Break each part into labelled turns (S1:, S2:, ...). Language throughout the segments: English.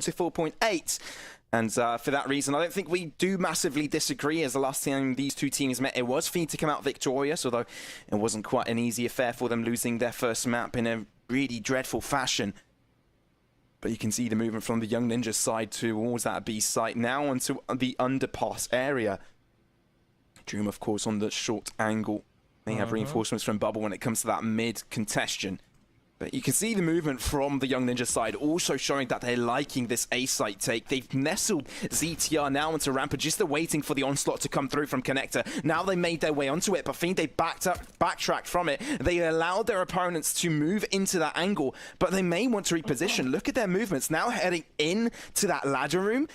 S1: to 4.8. And for that reason, I don't think we do massively disagree, as the last time these two teams met, it was Fiend to come out victorious, although it wasn't quite an easy affair for them, losing their first map in a really dreadful fashion. But you can see the movement from the Young Ninjas side towards that B site, now onto the underpass area. Dream, of course, on the short angle. They have reinforcements from Bubble when it comes to that mid congestion. But you can see the movement from the Young Ninja side, also showing that they're liking this A site take. They've nestled ZTR now into Rampage, just waiting for the onslaught to come through from Connector. Now they made their way onto it, but Fiend, they backtracked from it. They allowed their opponents to move into that angle, but they may want to reposition. Look at their movements, now heading into that ladder room.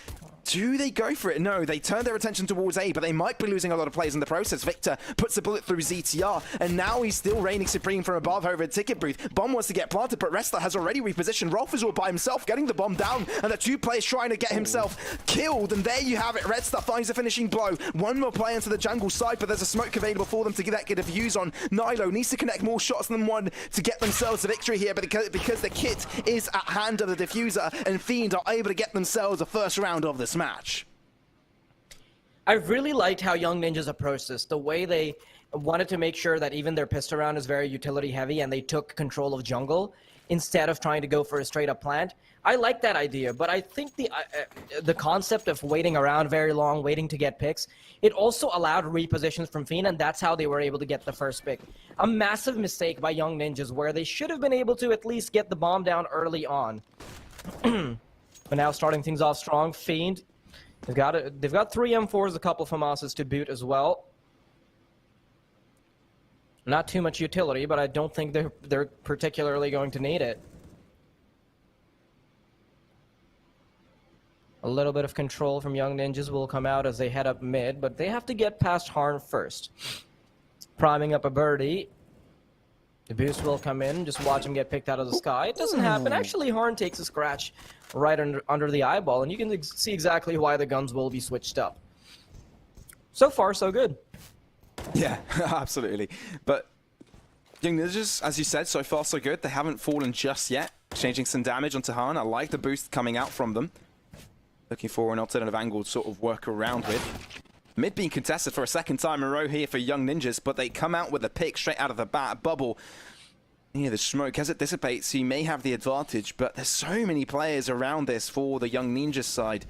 S1: Do they go for it? No, they turn their attention towards A, but they might be losing a lot of players in the process. Victor puts a bullet through ZTR, and now he's still reigning supreme from above over a ticket booth. Bomb wants to get planted, but Wrestler has already repositioned. Rolf is all by himself, getting the bomb down, and the two players trying to get himself killed, and there you have it. Red Star finds a finishing blow. One more player into the jungle side, but there's a smoke available for them to get a fuse on. Nilo needs to connect more shots than one to get themselves a victory here, but because the kit is at hand of the diffuser, and Fiend are able to get themselves a first round of this match.
S2: I really liked how Young Ninjas approached this, the way they wanted to make sure that even their pistol round is very utility heavy and they took control of jungle instead of trying to go for a straight up plant. I like that idea, but I think the concept of waiting around very long, waiting to get picks, it also allowed repositions from Fiend, and that's how they were able to get the first pick. A massive mistake by Young Ninjas where they should have been able to at least get the bomb down early on. But now starting things off strong, Fiend, they've got 3 M4s, a couple FAMASs to boot as well. Not too much utility, but I don't think they're particularly going to need it. A little bit of control from Young Ninjas will come out as they head up mid, but they have to get past Harn first. Priming up a birdie. The boost will come in, just watch him get picked out of the sky. It doesn't happen. Actually, Harn takes a scratch right under the eyeball, and you can see exactly why the guns will be switched up. So far, so good.
S1: Yeah, absolutely. But Young Ninjas, as you said, so far so good. They haven't fallen just yet. Changing some damage onto Han. I like the boost coming out from them. Looking for an alternative angle to sort of work around with. Mid being contested for a second time in a row here for Young Ninjas, but they come out with a pick straight out of the bat. Bubble. Yeah, the smoke, as it dissipates, he may have the advantage, but there's so many players around this for the Young Ninjas side.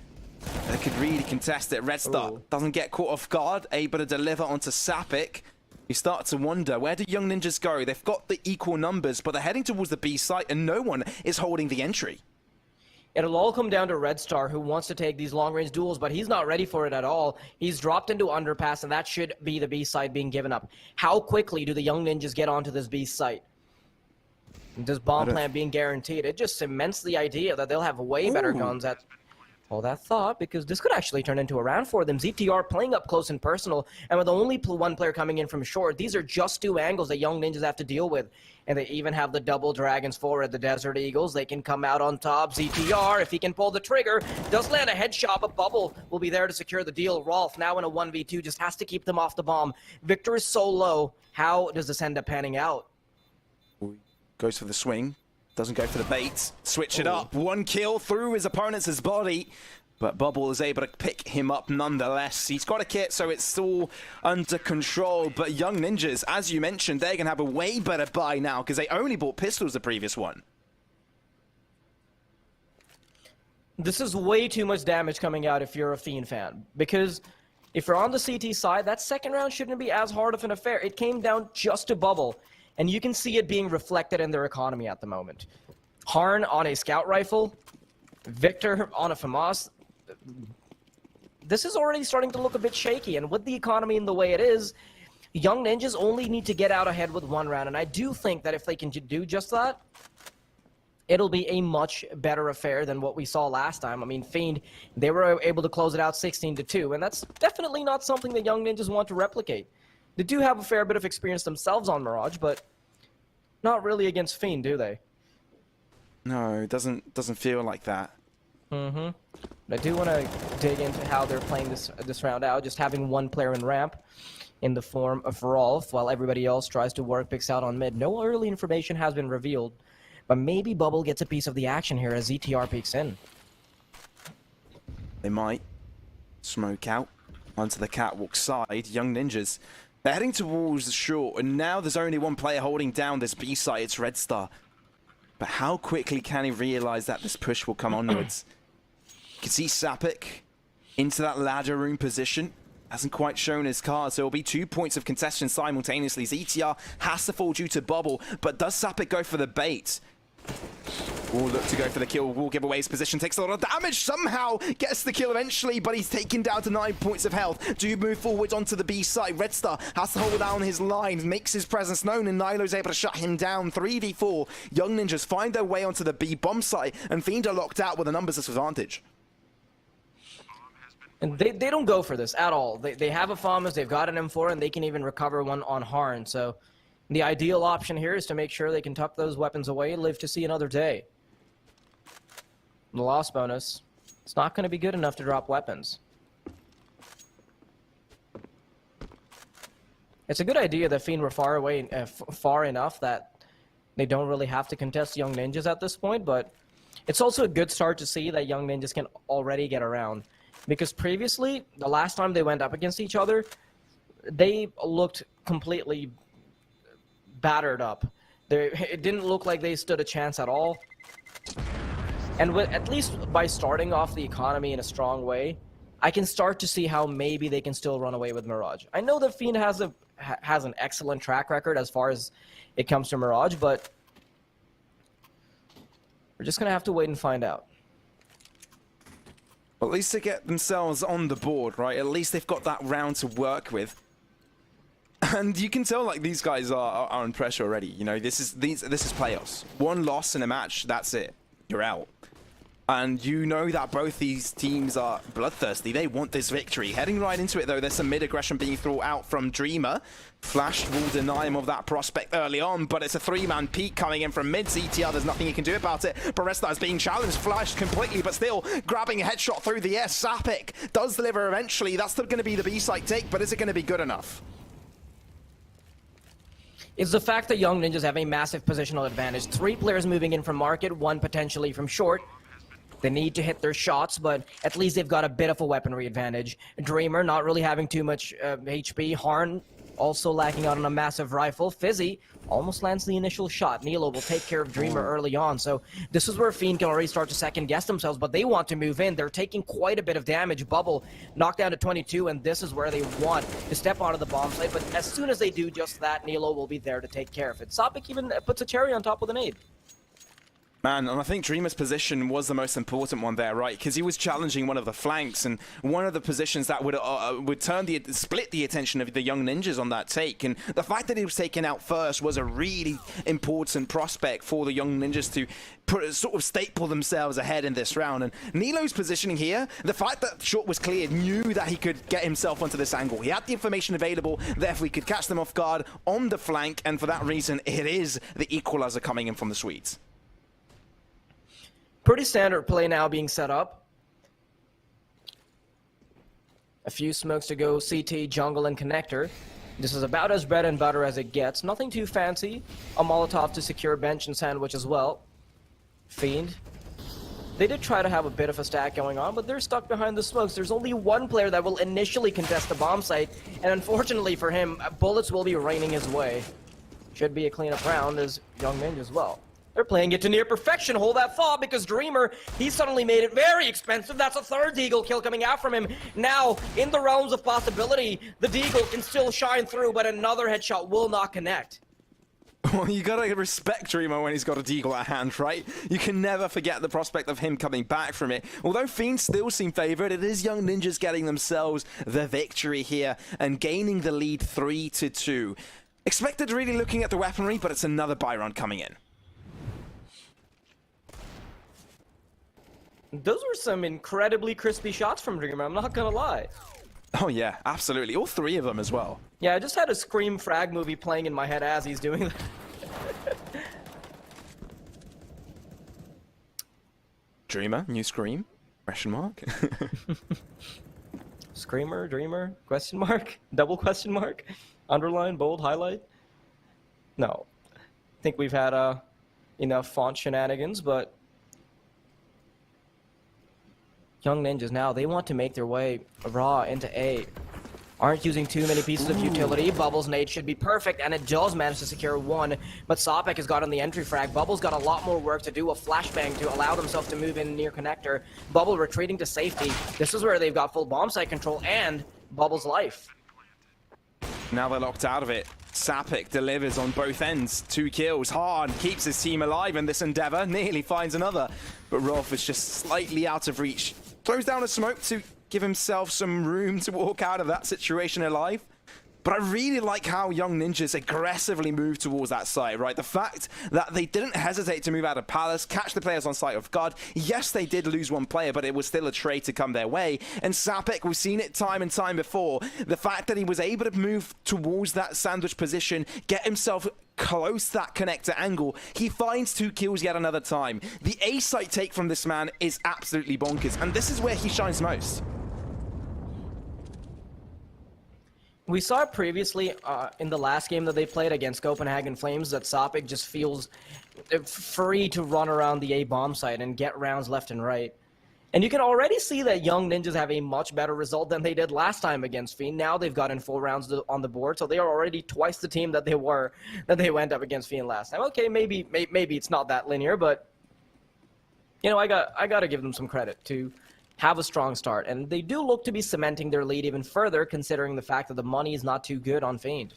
S1: They could really contest it. Red Star doesn't get caught off guard, able to deliver onto Sapik. You start to wonder, where do Young Ninjas go? They've got the equal numbers, but they're heading towards the B site, and no one is holding the entry.
S2: It'll all come down to Red Star, who wants to take these long-range duels, but he's not ready for it at all. He's dropped into underpass, and that should be the B site being given up. How quickly do the Young Ninjas get onto this B site? This bomb plant being guaranteed, it just cements the idea that they'll have way better guns at all that thought, because this could actually turn into a round for them. ZTR playing up close and personal, and with only one player coming in from short, these are just 2 angles that Young Ninjas have to deal with. And they even have the double dragons forward, the Desert Eagles. They can come out on top. ZTR, if he can pull the trigger, does land a headshot, but Bubble will be there to secure the deal. Rolf, now in a 1v2, just has to keep them off the bomb. Victor is so low. How does this end up panning out?
S1: Goes for the swing. Doesn't go for the bait. Switch it up. 1 kill through his opponent's body. But Bubble is able to pick him up nonetheless. He's got a kit, so it's all under control. But Young Ninjas, as you mentioned, they're going to have a way better buy now because they only bought pistols the previous one.
S2: This is way too much damage coming out if you're a Fiend fan. Because if you're on the CT side, that second round shouldn't be as hard of an affair. It came down just to Bubble. And you can see it being reflected in their economy at the moment. Harn on a scout rifle. Victor on a FAMAS. This is already starting to look a bit shaky, and with the economy in the way it is, Young Ninjas only need to get out ahead with 1 round, and I do think that if they can do just that, it'll be a much better affair than what we saw last time. I mean, Fiend, they were able to close it out 16-2, and that's definitely not something that Young Ninjas want to replicate. They do have a fair bit of experience themselves on Mirage, but not really against Fiend, do they?
S1: No, it doesn't feel like that.
S2: But I do want to dig into how they're playing this round out, just having 1 player in ramp in the form of Rolf, while everybody else tries to work picks out on mid. No early information has been revealed, but maybe Bubble gets a piece of the action here as ZTR peeks in.
S1: They might smoke out onto the catwalk side. Young Ninjas, they're heading towards the short, and now there's only one player holding down this B site. It's Red Star. But how quickly can he realize that this push will come onwards? You can see Sapik into that ladder room position. Hasn't quite shown his card, so it'll be 2 points of contestation simultaneously. ZTR has to fall due to bubble, but does Sapik go for the bait? Will look to go for the kill, will give away his position, takes a lot of damage, somehow gets the kill eventually, but he's taken down to 9 points of health. Do move forward onto the B side. Red Star has to hold down his line, makes his presence known, and Nilo's able to shut him down. 3v4, Young Ninjas find their way onto the B bomb site, and Fiend are locked out with a numbers disadvantage.
S2: And they don't go for this at all. They have a FAMAS, they've got an M4, and they can even recover one on Harn. So the ideal option here is to make sure they can tuck those weapons away and live to see another day. The loss bonus, it's not going to be good enough to drop weapons. It's a good idea that Fiend were far away, far enough that they don't really have to contest Young Ninjas at this point, but it's also a good start to see that Young Ninjas can already get around. Because previously, the last time they went up against each other, they looked completely battered up. It didn't look like they stood a chance at all. And at least by starting off the economy in a strong way, I can start to see how maybe they can still run away with Mirage. I know that Fiend has an excellent track record as far as it comes to Mirage, but we're just going to have to wait and find out.
S1: Well, at least they get themselves on the board, right? At least they've got that round to work with. And you can tell, like, these guys are under pressure already. You know, this is playoffs. One loss in a match, that's it. You're out. And you know that both these teams are bloodthirsty. They want this victory. Heading right into it, though, there's some mid-aggression being thrown out from Dreamer. Flash will deny him of that prospect early on, but it's a three-man peak coming in from mid. CTR, there's nothing he can do about it. Baresta is being challenged, flashed completely, but still grabbing a headshot through the air. Sapik does deliver eventually. That's still going to be the B-site take, but is it going to be good enough?
S2: It's the fact that Young Ninjas have a massive positional advantage. 3 players moving in from market, 1 potentially from short. They need to hit their shots, but at least they've got a bit of a weaponry advantage. Dreamer not really having too much HP. Harn also lacking out on a massive rifle. Fizzy almost lands the initial shot. Nilo will take care of Dreamer early on, so this is where Fiend can already start to second-guess themselves, but they want to move in. They're taking quite a bit of damage. Bubble knocked down to 22, and this is where they want to step onto the bomb site, but as soon as they do just that, Nilo will be there to take care of it. Sapik even puts a cherry on top with an 8.
S1: Man, and I think Dreamer's position was the most important one there, right? Because he was challenging one of the flanks, and one of the positions that would split the attention of the Young Ninjas on that take. And the fact that he was taken out first was a really important prospect for the Young Ninjas to sort of staple themselves ahead in this round. And Nilo's positioning here, the fact that short was cleared, knew that he could get himself onto this angle. He had the information available, therefore he could catch them off guard on the flank, and for that reason, it is the equalizer coming in from the Swedes.
S2: Pretty standard play now being set up. A few smokes to go, CT, jungle, and connector. This is about as bread and butter as it gets. Nothing too fancy. A Molotov to secure bench and sandwich as well. Fiend. They did try to have a bit of a stack going on, but they're stuck behind the smokes. There's only one player that will initially contest the bomb site, and unfortunately for him, bullets will be raining his way. Should be a cleanup round as Young Ninja as well. They're playing it to near perfection. Hold that thought, because Dreamer, he suddenly made it very expensive. That's a 3rd Deagle kill coming out from him. Now, in the realms of possibility, the Deagle can still shine through, but another headshot will not connect.
S1: Well, you gotta respect Dreamer when he's got a Deagle at hand, right? You can never forget the prospect of him coming back from it. Although Fiend still seem favored, it is Young Ninjas getting themselves the victory here and gaining the lead 3-2. Expected really looking at the weaponry, but it's another buy run coming in.
S2: Those were some incredibly crispy shots from Dreamer, I'm not gonna lie.
S1: Oh yeah, absolutely. All 3 of them as well.
S2: Yeah, I just had a Scream frag movie playing in my head as he's doing that.
S1: Dreamer, new Scream? Question mark?
S2: Screamer, Dreamer, question mark, double question mark, underline, bold, highlight. No, I think we've had enough font shenanigans, but Young Ninjas now, they want to make their way raw into A. Aren't using too many pieces of utility. Bubbles' nade should be perfect, and it does manage to secure one. But Sopek has gotten the entry frag. Bubbles got a lot more work to do, a flashbang to allow themselves to move in near connector. Bubble retreating to safety. This is where they've got full bomb site control and Bubble's life.
S1: Now they're locked out of it. Sapik delivers on both ends. 2 kills. Hahn keeps his team alive in this endeavor. Nearly finds another. But Rolf is just slightly out of reach. Throws down a smoke to give himself some room to walk out of that situation alive. But I really like how Young Ninjas aggressively move towards that site, right? The fact that they didn't hesitate to move out of Palace, catch the players on site off guard. Yes, they did lose one player, but it was still a trade to come their way. And Sapek, we've seen it time and time before. The fact that he was able to move towards that sandwich position, get himself close to that connector angle, he finds 2 kills yet another time. The A site take from this man is absolutely bonkers, and this is where he shines most.
S2: We saw it previously in the last game that they played against Copenhagen Flames that Sopik just feels free to run around the A bomb site and get rounds left and right. And you can already see that Young Ninjas have a much better result than they did last time against Fiend. Now they've gotten 4 rounds on the board, so they are already twice the team that they went up against Fiend last time. Okay, maybe it's not that linear, but you know, I got to give them some credit to have a strong start, and they do look to be cementing their lead even further, considering the fact that the money is not too good on Fiend.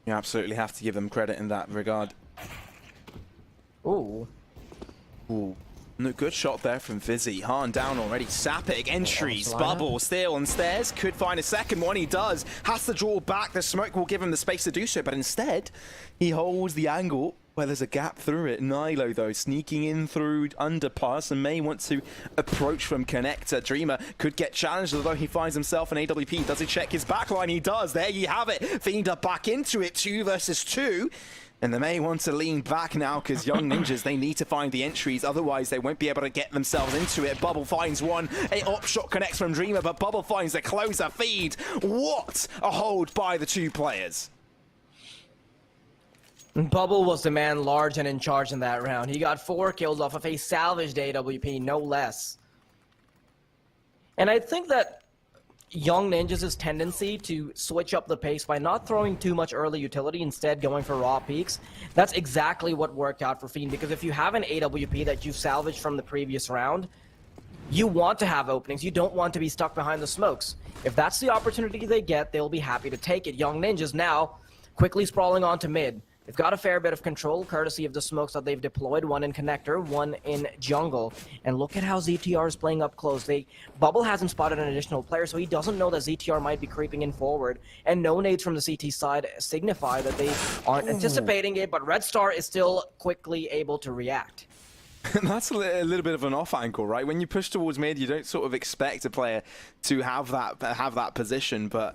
S1: You absolutely have to give them credit in that regard.
S2: Ooh.
S1: Ooh. No, good shot there from Fizzy. Hahn down already. Sapik entries. Bubble still on stairs. Could find a second one. He does. Has to draw back. The smoke will give him the space to do so, but instead, he holds the angle where there's a gap through it. Nilo, though, sneaking in through underpass and may want to approach from connector. Dreamer could get challenged, although he finds himself an AWP. Does he check his backline? He does. There you have it. Fiend are back into it. 2 versus 2. And they may want to lean back now because Young Ninjas, they need to find the entries. Otherwise, they won't be able to get themselves into it. Bubble finds one. A op shot connects from Dreamer, but Bubble finds the closer. Feed. What a hold by the 2 players.
S2: Bubble was the man large and in charge in that round. He got 4 kills off of a salvaged AWP, no less. And I think that Young Ninjas' tendency to switch up the pace by not throwing too much early utility, instead going for raw peaks, that's exactly what worked out for Fiend. Because if you have an AWP that you've salvaged from the previous round, you want to have openings. You don't want to be stuck behind the smokes. If that's the opportunity they get, they'll be happy to take it. Young Ninjas now quickly sprawling onto mid. They've got a fair bit of control, courtesy of the smokes that they've deployed, 1 in connector, 1 in jungle. And look at how ZTR is playing up close. Bubble hasn't spotted an additional player, so he doesn't know that ZTR might be creeping in forward. And no nades from the CT side signify that they aren't anticipating it, but Red Star is still quickly able to react.
S1: That's a little bit of an off angle, right? When you push towards mid, you don't sort of expect a player to have that position, but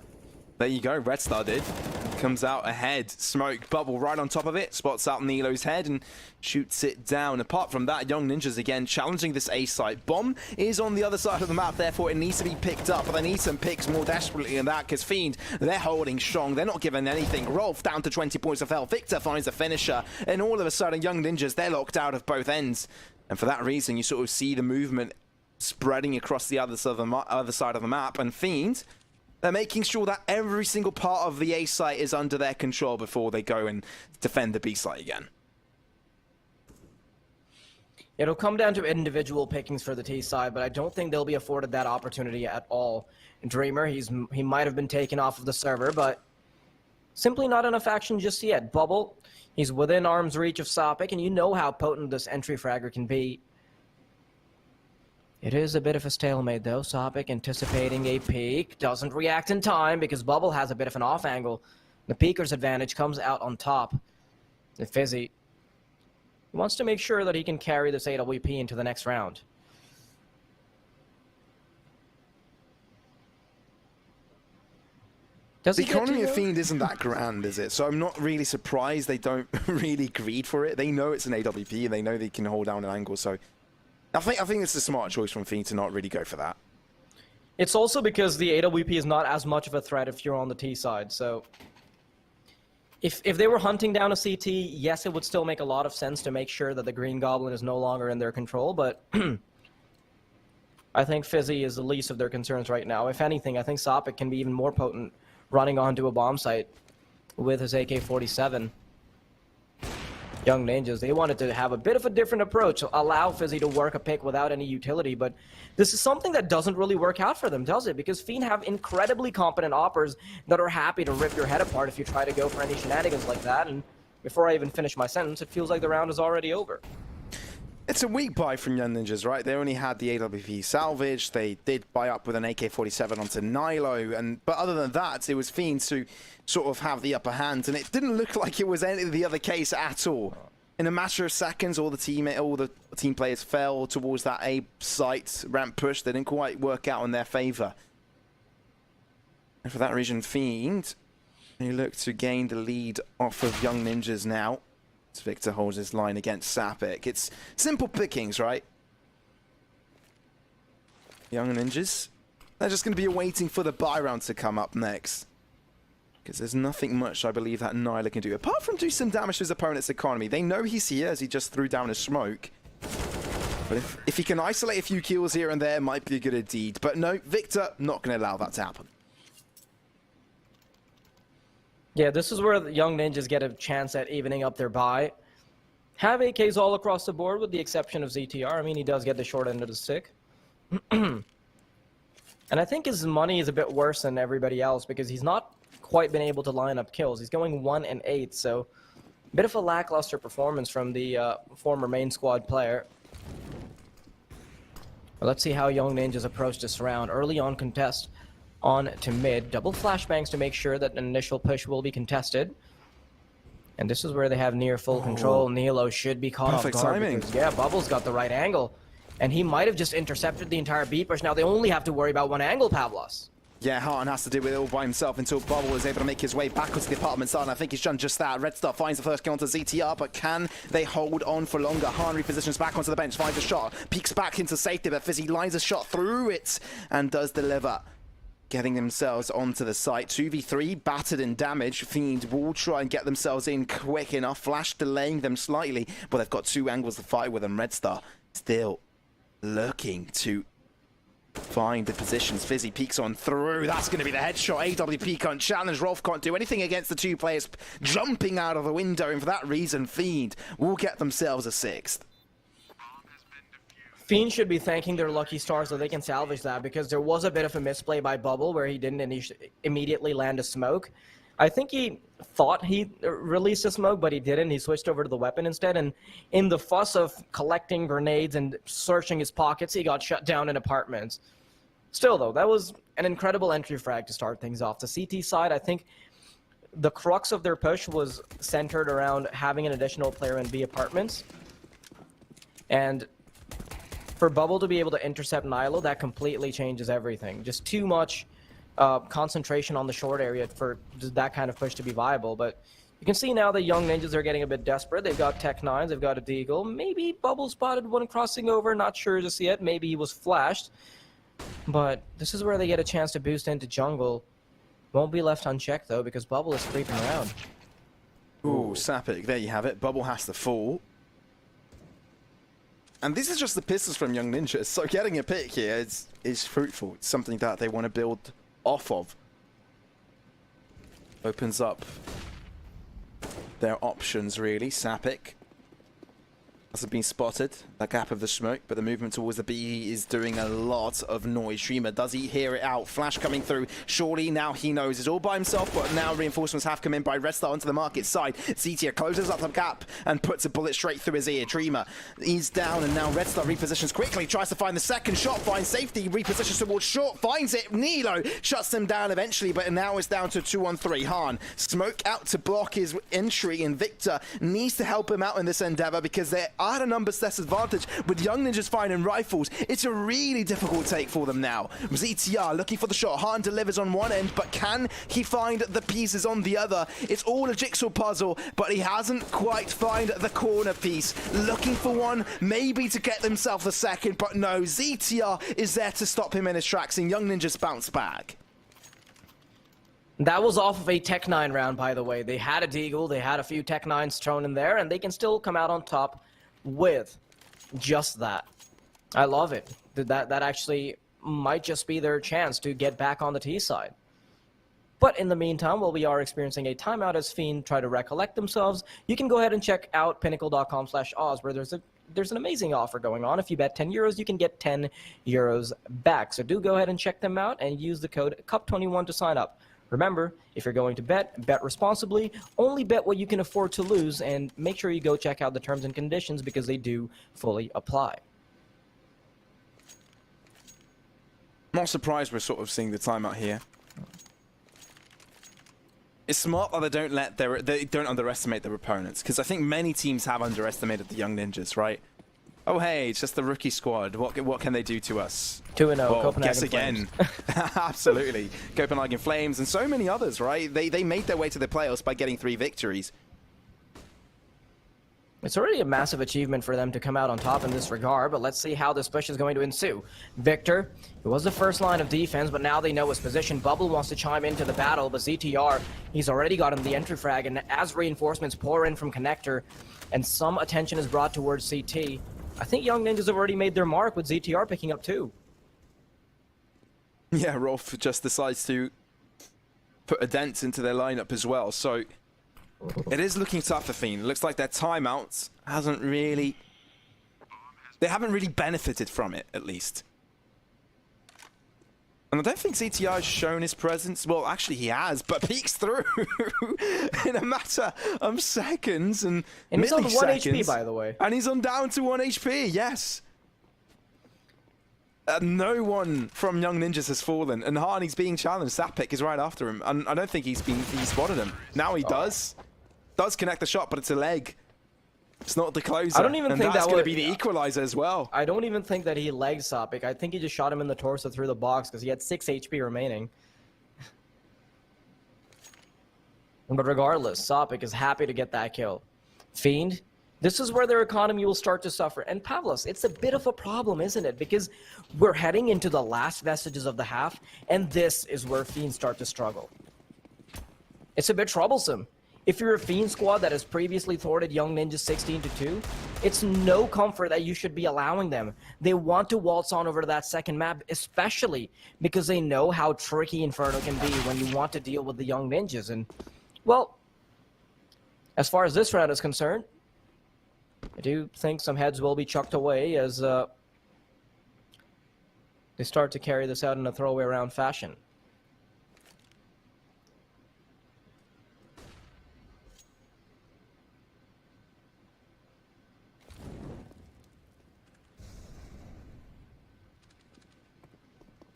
S1: there you go. Red Star did. Comes out ahead. Smoke. Bubble right on top of it. Spots out Nilo's head and shoots it down. Apart from that, Young Ninjas again challenging this A site. Bomb is on the other side of the map, therefore it needs to be picked up. But they need some picks more desperately than that because Fiend, they're holding strong. They're not giving anything. Rolf down to 20 points of health. Victor finds a finisher. And all of a sudden, Young Ninjas, they're locked out of both ends. And for that reason, you sort of see the movement spreading across the other side of the map. And Fiend, they're making sure that every single part of the A site is under their control before they go and defend the B site again.
S2: It'll come down to individual pickings for the T side, but I don't think they'll be afforded that opportunity at all. Dreamer, he might have been taken off of the server, but simply not enough action just yet. Bubble, he's within arm's reach of Sopik, and you know how potent this entry fragger can be. It is a bit of a stalemate, though. Sopik anticipating a peek. Doesn't react in time because Bubble has a bit of an off angle. The peeker's advantage comes out on top. The Fizzy wants to make sure that he can carry this AWP into the next round.
S1: The economy of Fiend isn't that grand, is it? So I'm not really surprised they don't really greed for it. They know it's an AWP and they know they can hold down an angle, so I think it's a smart choice from Fiend to not really go for that.
S2: It's also because the AWP is not as much of a threat if you're on the T side, so if they were hunting down a CT, yes, it would still make a lot of sense to make sure that the Green Goblin is no longer in their control, but I think Fizzy is the least of their concerns right now. If anything, I think Sopik can be even more potent running onto a bomb site with his AK-47. Young Ninjas, they wanted to have a bit of a different approach, allow Fizzy to work a pick without any utility, but this is something that doesn't really work out for them, does it? Because Fiend have incredibly competent oppers that are happy to rip your head apart if you try to go for any shenanigans like that, and before I even finish my sentence, it feels like the round is already over.
S1: It's a weak buy from Young Ninjas, right? They only had the AWP salvage. They did buy up with an AK-47 onto Nilo, but other than that, it was Fiends who sort of have the upper hand, and it didn't look like it was any of the other case at all. In a matter of seconds, all the team players fell towards that A site ramp push. They didn't quite work out in their favor. And for that reason, Fiend, who look to gain the lead off of Young Ninjas now. As Victor holds his line against Sapik. It's simple pickings, right? Young Ninjas, they're just going to be waiting for the buy round to come up next. Because there's nothing much, I believe, that Nyla can do. Apart from do some damage to his opponent's economy. They know he's here as he just threw down a smoke. But if he can isolate a few kills here and there, it might be a good deed. But no, Victor, not going to allow that to happen.
S2: Yeah, this is where the Young Ninjas get a chance at evening up their buy. Have AKs all across the board with the exception of ZTR. I mean, he does get the short end of the stick. And I think his money is a bit worse than everybody else because he's not quite been able to line up kills. He's going 1 and 8, so a bit of a lackluster performance from the former main squad player. But let's see how Young Ninjas approach this round. Early on contest on to mid. Double flashbangs to make sure that an initial push will be contested. And this is where they have near full control. Nilo should be caught off guard.
S1: Perfect timing.
S2: Because, yeah, Bubbles got the right angle. And he might have just intercepted the entire B push. Now they only have to worry about one angle, Pavlos.
S1: Yeah, Harton has to do it all by himself until Bubble is able to make his way backwards to the apartment side, and I think he's done just that. Red Star finds the first kill onto ZTR, but can they hold on for longer? Harton repositions back onto the bench, finds a shot, peeks back into safety, but Fizzy lines a shot through it and does deliver. Getting themselves onto the site. 2v3, battered and damaged. Fiend will try and get themselves in quick enough. Flash delaying them slightly, but they've got 2 angles to fight with, and Red Star still looking to find the positions. Fizzy peeks on through. That's going to be the headshot. AWP can't challenge. Rolf can't do anything against the 2 players jumping out of the window, and for that reason, Fiend will get themselves a 6th.
S2: Fiend should be thanking their lucky stars that they can salvage that, because there was a bit of a misplay by Bubble where he didn't immediately land a smoke. I think he thought he released a smoke, but he didn't. He switched over to the weapon instead, and in the fuss of collecting grenades and searching his pockets, he got shut down in apartments. Still, though, that was an incredible entry frag to start things off. The CT side, I think the crux of their push was centered around having an additional player in B apartments. And for Bubble to be able to intercept Nilo, that completely changes everything. Just too much concentration on the short area for that kind of push to be viable. But you can see now the Young Ninjas are getting a bit desperate. They've got Tech 9s, they've got a Deagle. Maybe Bubble spotted one crossing over, not sure just yet. Maybe he was flashed. But this is where they get a chance to boost into jungle. Won't be left unchecked, though, because Bubble is creeping around.
S1: Ooh, Sapik, there you have it. Bubble has to fall. And this is just the pistols from Young Ninjas, so getting a pick here is fruitful. It's something that they want to build off of. Opens up their options, really. Sapik hasn't been spotted, that gap of the smoke, but the movement towards the B is doing a lot of noise. Streamer, does he hear it out? Flash coming through. Surely now he knows he's all by himself, but now reinforcements have come in by Red Star onto the market side. Zetia closes up the gap and puts a bullet straight through his ear. Dreamer, he's down, and now Red Star repositions quickly, tries to find the second shot, finds safety, repositions towards short, finds it. Nilo shuts him down eventually, but now it's down to 2-on-3. Han, smoke out to block his entry, and Victor needs to help him out in this endeavor because they're at a numbers disadvantage with Young Ninjas finding rifles. It's a really difficult take for them now. ZTR looking for the shot. Han delivers on one end, but can he find the pieces on the other? It's all a jigsaw puzzle, but he hasn't quite found the corner piece. Looking for one, maybe to get himself a second, but no. ZTR is there to stop him in his tracks, and Young Ninjas bounce back.
S2: That was off of a Tech 9 round, by the way. They had a Deagle, they had a few Tech 9s thrown in there, and they can still come out on top with just that. I love it. That actually might just be their chance to get back on the T side. But in the meantime, while we are experiencing a timeout as Fiend try to recollect themselves, you can go ahead and check out pinnacle.com/Oz, where there's an amazing offer going on. If you bet 10 euros, you can get 10 euros back. So do go ahead and check them out and use the code CUP21 to sign up. Remember, if you're going to bet responsibly, only bet what you can afford to lose, and make sure you go check out the terms and conditions because they do fully apply.
S1: Not surprised we're sort of seeing the timeout here. It's smart that they don't underestimate their opponents, because I think many teams have underestimated the Young Ninjas, right? Oh hey, it's just the rookie squad. What can they do to us?
S2: 2-0,
S1: Well,
S2: Copenhagen
S1: guess again. Absolutely, Copenhagen Flames and so many others, right? They made their way to the playoffs by getting 3 victories.
S2: It's already a massive achievement for them to come out on top in this regard, but let's see how this push is going to ensue. Victor, it was the first line of defense, but now they know his position. Bubble wants to chime into the battle, but ZTR, he's already got him the entry frag, and as reinforcements pour in from Connector, and some attention is brought towards CT, I think Young Ninjas have already made their mark with ZTR picking up 2.
S1: Yeah, Rolf just decides to put a dent into their lineup as well, so it is looking tough for Fiend. It looks like their timeouts they haven't really benefited from it, at least. And I don't think ZTR has shown his presence. Well, actually he has, but peeks through in a matter of seconds and
S2: he's on 1
S1: milliseconds.
S2: HP, by the way.
S1: And he's on down to 1 HP, yes. No one from Young Ninjas has fallen, and Harney's being challenged. That pick is right after him, and I don't think he spotted him. Now he does connect the shot, but it's a leg. It's not the closer.
S2: I don't even think
S1: that's
S2: that
S1: going to be the equalizer as well.
S2: I don't even think that he legged Sopik. I think he just shot him in the torso through the box because he had 6 HP remaining. But regardless, Sopik is happy to get that kill. Fiend, this is where their economy will start to suffer. And Pavlos, it's a bit of a problem, isn't it? Because we're heading into the last vestiges of the half, and this is where Fiend start to struggle. It's a bit troublesome. If you're a Fiend squad that has previously thwarted Young Ninjas 16-2, it's no comfort that you should be allowing them. They want to waltz on over to that second map, especially because they know how tricky Inferno can be when you want to deal with the Young Ninjas. And, well, as far as this round is concerned, I do think some heads will be chucked away as they start to carry this out in a throwaway round fashion.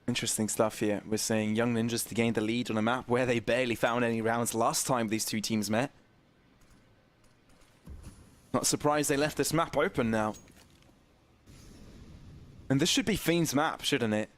S1: Interesting stuff here. We're seeing Young Ninjas to gain the lead on a map where they barely found any rounds last time these two teams met. Not surprised they left this map open now. And this should be Fiend's map, shouldn't it?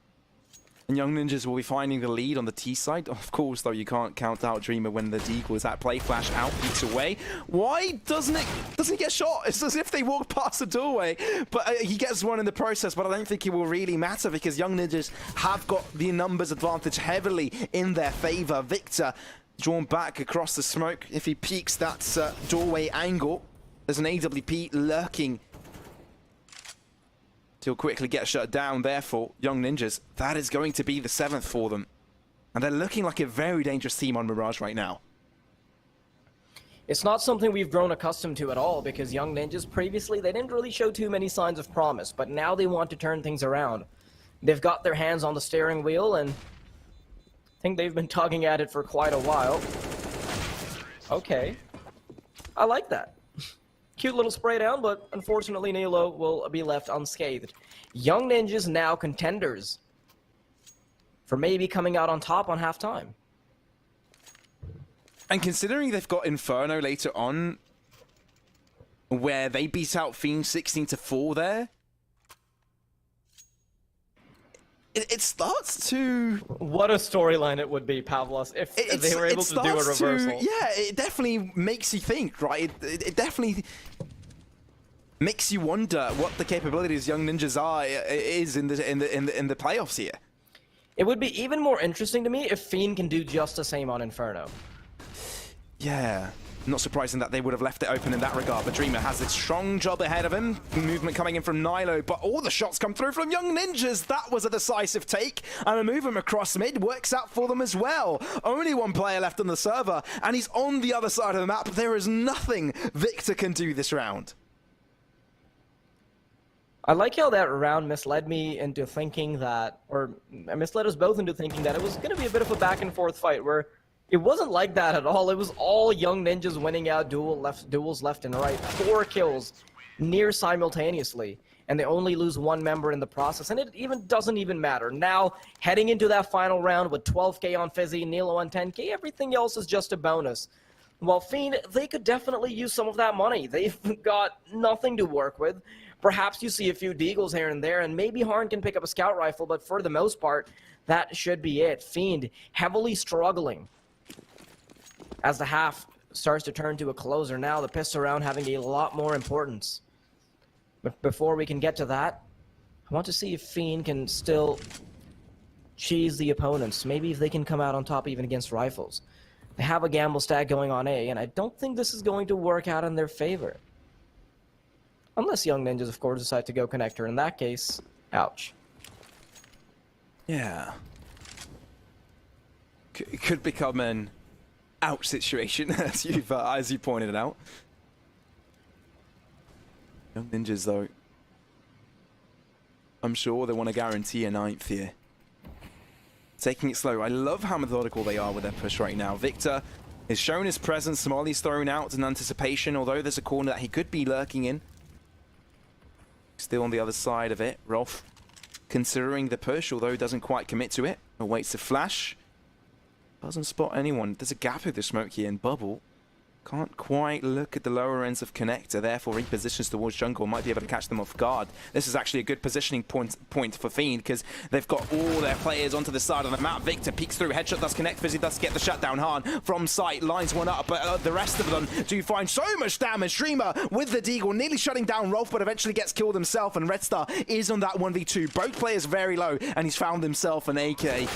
S1: And Young Ninjas will be finding the lead on the T side. Of course, though, you can't count out Dreamer when the deagle is at play. Flash out, peeks away. Why doesn't he get shot? It's as if they walked past the doorway. But he gets one in the process, but I don't think it will really matter because Young Ninjas have got the numbers advantage heavily in their favor. Victor drawn back across the smoke. If he peeks that doorway angle, there's an AWP lurking. He'll quickly get shut down. Therefore, Young Ninjas, that is going to be the 7th for them. And they're looking like a very dangerous team on Mirage right now.
S2: It's not something we've grown accustomed to at all because Young Ninjas previously, they didn't really show too many signs of promise, but now they want to turn things around. They've got their hands on the steering wheel and I think they've been tugging at it for quite a while. Okay. I like that. Cute little spray down, but unfortunately Nilo will be left unscathed. Young Ninjas now contenders for maybe coming out on top on halftime.
S1: And considering they've got Inferno later on, where they beat out Fiend 16-4 there, it starts to...
S2: What a storyline it would be, Pavlos, if they were able to do a reversal.
S1: Yeah, it definitely makes you think, right? It definitely makes you wonder what the capabilities Young Ninjas is in the playoffs here.
S2: It would be even more interesting to me if Fiend can do just the same on Inferno.
S1: Yeah. Not surprising that they would have left it open in that regard, but Dreamer has a strong job ahead of him. Movement coming in from Nilo, but all the shots come through from Young Ninjas. That was a decisive take, and a movement across mid works out for them as well. Only one player left on the server, and he's on the other side of the map. There is nothing Victor can do this round.
S2: I like how that round misled me into thinking that, or misled us both into thinking that it was going to be a bit of a back and forth fight where it wasn't like that at all. It was all Young Ninjas winning out duels left and right. 4 kills near simultaneously, and they only lose 1 member in the process, and it even doesn't even matter. Now, heading into that final round with 12k on Fizzy, Nilo on 10k, everything else is just a bonus. While Fiend, they could definitely use some of that money. They've got nothing to work with. Perhaps you see a few deagles here and there, and maybe Harn can pick up a scout rifle, but for the most part, that should be it. Fiend heavily struggling as the half starts to turn to a closer. Now the pistol round having a lot more importance. But before we can get to that, I want to see if Fiend can still cheese the opponents. Maybe if they can come out on top even against rifles. They have a gamble stack going on A, and I don't think this is going to work out in their favor. Unless Young Ninjas, of course, decide to go connector. In that case, ouch.
S1: Yeah. It could become an ouch situation, as you pointed out. Young Ninjas, though, I'm sure they want to guarantee a 9th here. Taking it slow. I love how methodical they are with their push right now. Victor has shown his presence. Molly's thrown out in anticipation, although there's a corner that he could be lurking in. Still on the other side of it. Rolf considering the push, although doesn't quite commit to it. Awaits the flash. Doesn't spot anyone. There's a gap of the smoke here in Bubble. Can't quite look at the lower ends of connector, therefore repositions towards jungle, might be able to catch them off guard. This is actually a good positioning point for Fiend, because they've got all their players onto the side of the map. Victor peeks through, headshot does connect, Fizzy does get the shutdown. Harn from sight, lines one up, but the rest of them do find so much damage. Dreamer with the deagle, nearly shutting down Rolf, but eventually gets killed himself, and Red Star is on that 1v2. Both players very low, and he's found himself an AK.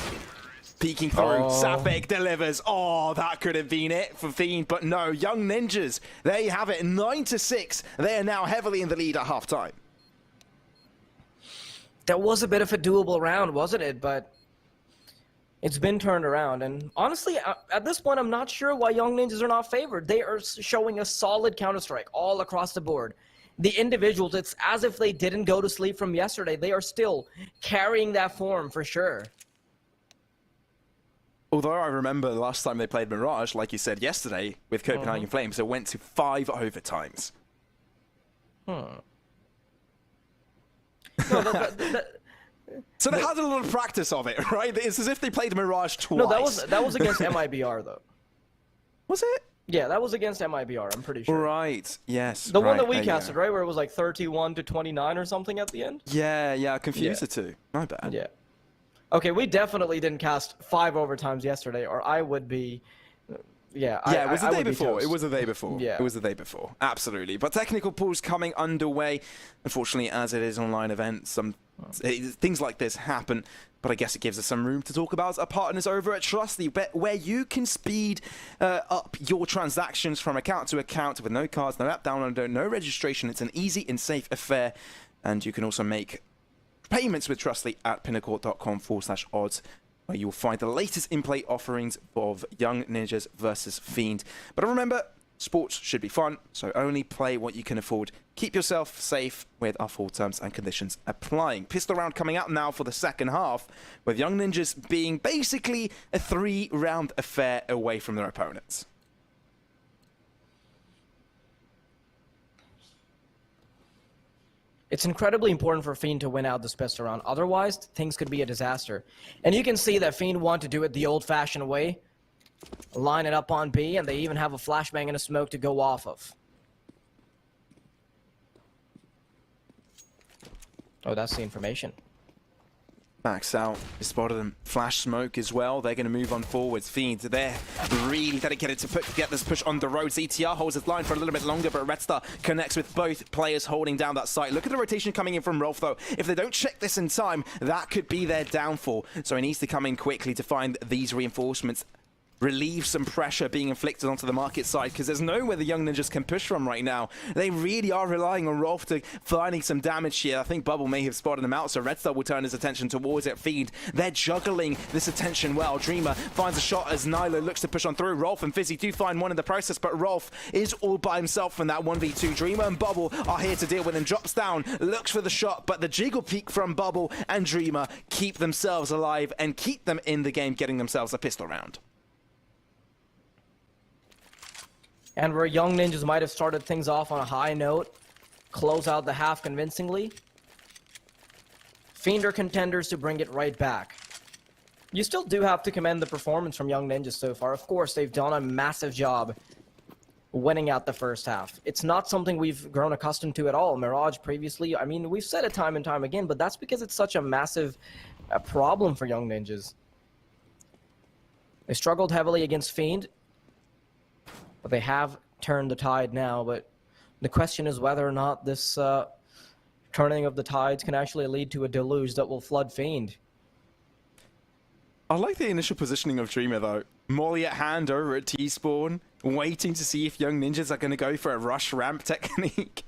S1: Peeking through, Safik delivers. Oh, that could have been it for Fiend, but no. Young Ninjas, there you have it, 9-6. They are now heavily in the lead at halftime.
S2: That was a bit of a doable round, wasn't it? But it's been turned around, and honestly, at this point, I'm not sure why Young Ninjas are not favored. They are showing a solid Counter-Strike all across the board. The individuals, it's as if they didn't go to sleep from yesterday. They are still carrying that form for sure.
S1: Although I remember the last time they played Mirage, like you said yesterday, with Copenhagen Flames, it went to 5 overtimes.
S2: No,
S1: So they had a little practice of it, right? It's as if they played Mirage twice.
S2: No, that was against MIBR, though.
S1: Was it?
S2: Yeah, that was against MIBR, I'm pretty sure.
S1: Right, yes.
S2: The one that we casted, right? Where it was like 31-29 or something at the end?
S1: Yeah, confused the two. My bad.
S2: Yeah. Okay, we definitely didn't cast 5 overtimes yesterday, or I would be... Yeah,
S1: it was the day before. It was the day before.
S2: Yeah.
S1: It was the day before. Absolutely. But technical pools coming underway. Unfortunately, as it is an online event, things like this happen. But I guess it gives us some room to talk about our partners over at Trustly, where you can speed up your transactions from account to account with no cards, no app download, no registration. It's an easy and safe affair. And you can also make payments with Trustly at pinnacle.com/odds, where you'll find the latest in-play offerings of Young Ninjas versus Fiend. But remember, sports should be fun, so only play what you can afford. Keep yourself safe with our full terms and conditions applying. Pistol round coming up now for the second half, with Young Ninjas being basically a 3-round affair away from their opponents.
S2: It's incredibly important for Fiend to win out this pistol round. Otherwise, things could be a disaster. And you can see that Fiend want to do it the old-fashioned way. Line it up on B, and they even have a flashbang and a smoke to go off of. Oh, that's the information.
S1: Max out. They spotted them. Flash smoke as well. They're going to move on forwards. Fiend, they're really dedicated to get this push on the road. ZTR holds his line for a little bit longer, but Red Star connects with both players holding down that site. Look at the rotation coming in from Rolf, though. If they don't check this in time, that could be their downfall. So he needs to come in quickly to find these reinforcements. relieve some pressure being inflicted onto the market side, because there's nowhere the Young Ninjas can push from right now. They really are relying on Rolf to finding some damage here. I think Bubble may have spotted him out, so Red Star will turn his attention towards it. Fiend, they're juggling this attention well. Dreamer finds a shot as Nilo looks to push on through. Rolf and Fizzy do find one in the process, but Rolf is all by himself from that 1v2. Dreamer and Bubble are here to deal with him. Drops down, looks for the shot, but the jiggle peek from Bubble and Dreamer keep themselves alive and keep them in the game, getting themselves a pistol round.
S2: And where Young Ninjas might have started things off on a high note, close out the half convincingly, Fiend are contenders to bring it right back. You still do have to commend the performance from Young Ninjas so far. Of course, they've done a massive job winning out the first half. It's not something we've grown accustomed to at all. Mirage previously, I mean, we've said it time and time again, but that's because it's such a massive problem for Young Ninjas. They struggled heavily against Fiend, but they have turned the tide now. But the question is whether or not this turning of the tides can actually lead to a deluge that will flood Fiend.
S1: I like the initial positioning of Dreamer, though. Molly at hand over at T-spawn, waiting to see if Young Ninjas are going to go for a rush ramp technique.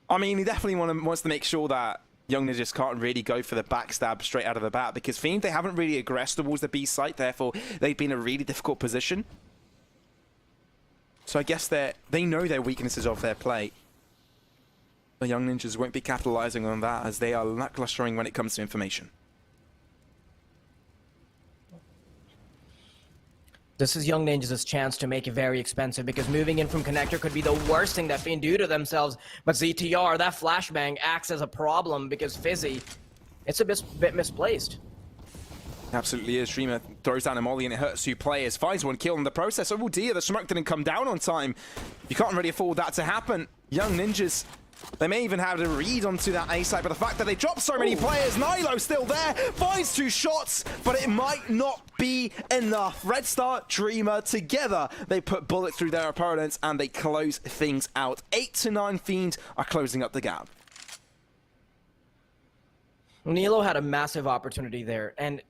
S1: I mean, he definitely wants to make sure that Young Ninjas can't really go for the backstab straight out of the bat, because Fiend, they haven't really aggressed towards the B site, therefore they've been in a really difficult position. So I guess they know their weaknesses of their play. The Young Ninjas won't be capitalizing on that, as they are lacklustering when it comes to information.
S2: This is Young Ninjas' chance to make it very expensive, because moving in from Connector could be the worst thing that Fiend do to themselves. But ZTR, that flashbang acts as a problem because Fizzy, it's a bit misplaced.
S1: Absolutely is. Dreamer throws down a molly and it hurts two players. Finds one kill in the process. Oh dear, the smoke didn't come down on time. You can't really afford that to happen. Young Ninjas, they may even have to read onto that A site, but the fact that they dropped so many players, Nilo's still there, finds two shots, but it might not be enough. Red Star, Dreamer, together, they put bullets through their opponents and they close things out. 8 to 9 Fiend are closing up the gap.
S2: Nilo had a massive opportunity there, and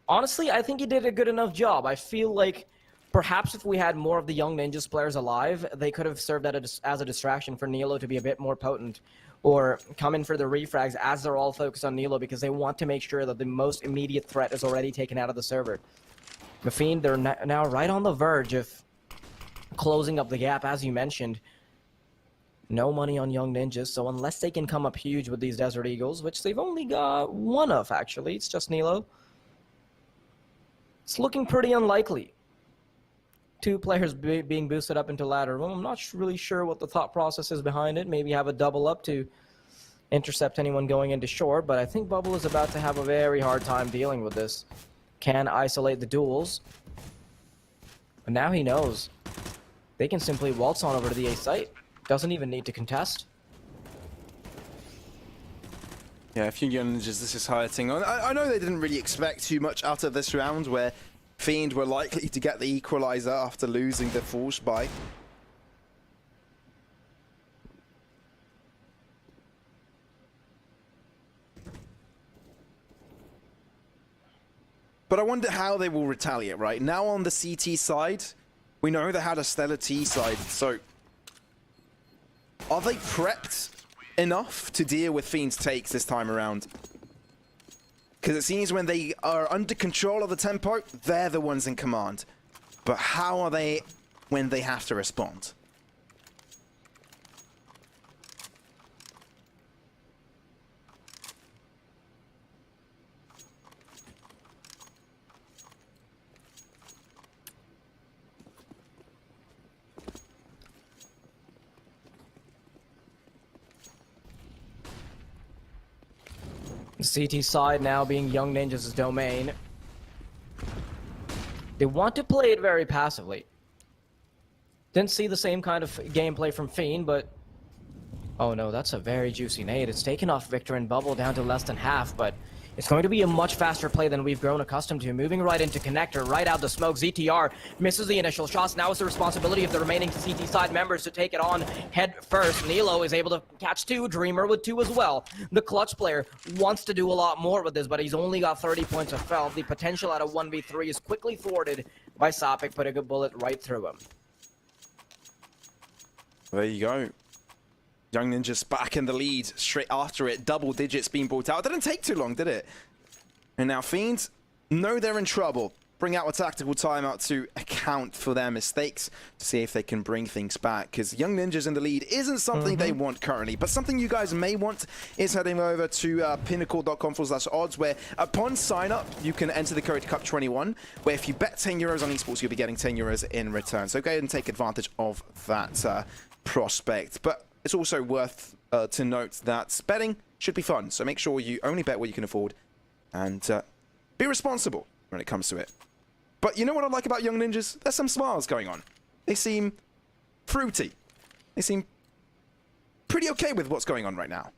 S2: honestly, I think he did a good enough job. I feel like perhaps if we had more of the Young Ninjas players alive, they could have served that as a distraction for Nilo to be a bit more potent, or come in for the refrags as they're all focused on Nilo, because they want to make sure that the most immediate threat is already taken out of the server. The Fiend, they're now right on the verge of closing up the gap, as you mentioned. No money on Young Ninjas, so unless they can come up huge with these Desert Eagles, which they've only got one of, actually, it's just Nilo, it's looking pretty unlikely. Two players being boosted up into ladder room. I'm not really sure what the thought process is behind it. Maybe have a double up to intercept anyone going into short, but I think Bubble is about to have a very hard time dealing with this. Can isolate the duels, but now he knows. They can simply waltz on over to the A site. Doesn't even need to contest.
S1: Yeah, a few Young Ninjas, this is hurting. I know they didn't really expect too much out of this round, where Fiend were likely to get the equalizer after losing the force buy. But I wonder how they will retaliate, right? Now on the CT side, we know they had a stellar T side, so are they prepped enough to deal with Fiend's takes this time around? Because it seems when they are under control of the tempo, they're the ones in command. But how are they when they have to respond?
S2: The CT side now being Young Ninjas' domain. They want to play it very passively. Didn't see the same kind of gameplay from Fiend, but oh no, that's a very juicy nade. It's taken off Victor and Bubble down to less than half, but It's going to be a much faster play than we've grown accustomed to. Moving right into connector, right out the smoke. ZTR misses the initial shots. Now it's the responsibility of the remaining CT side members to take it on head first. Nilo is able to catch 2. Dreamer with 2 as well. The clutch player wants to do a lot more with this, but he's only got 30 points of health. The potential at a 1v3 is quickly thwarted by Sapik putting a bullet right through him.
S1: There you go. Young Ninjas back in the lead straight after it. Double digits being brought out. It didn't take too long, did it? And now Fiend know they're in trouble. Bring out a tactical timeout to account for their mistakes, to see if they can bring things back. Because Young Ninjas in the lead isn't something they want currently. But something you guys may want is heading over to pinnacle.com/odds, where upon sign up, you can enter the code CUP21, where if you bet 10 euros on esports, you'll be getting 10 euros in return. So go ahead and take advantage of that prospect. But it's also worth to note that betting should be fun, so make sure you only bet what you can afford and be responsible when it comes to it. But you know what I like about Young Ninjas? There's some smiles going on. They seem fruity. They seem pretty okay with what's going on right now.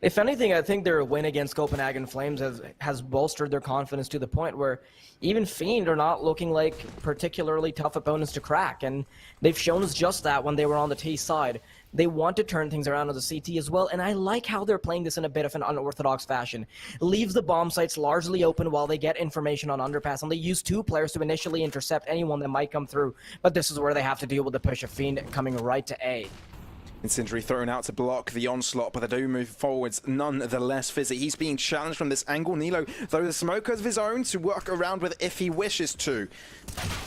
S2: If anything, I think their win against Copenhagen Flames has bolstered their confidence to the point where even Fiend are not looking like particularly tough opponents to crack, and they've shown us just that when they were on the T side. They want to turn things around on the CT as well, and I like how they're playing this in a bit of an unorthodox fashion. Leaves the bomb sites largely open while they get information on underpass, and they use 2 players to initially intercept anyone that might come through, but this is where they have to deal with the push of Fiend coming right to A.
S1: Incendiary thrown out to block the onslaught, but they do move forwards nonetheless. Fizzy, he's being challenged from this angle. Nilo, though, the smoke of his own to work around with if he wishes to.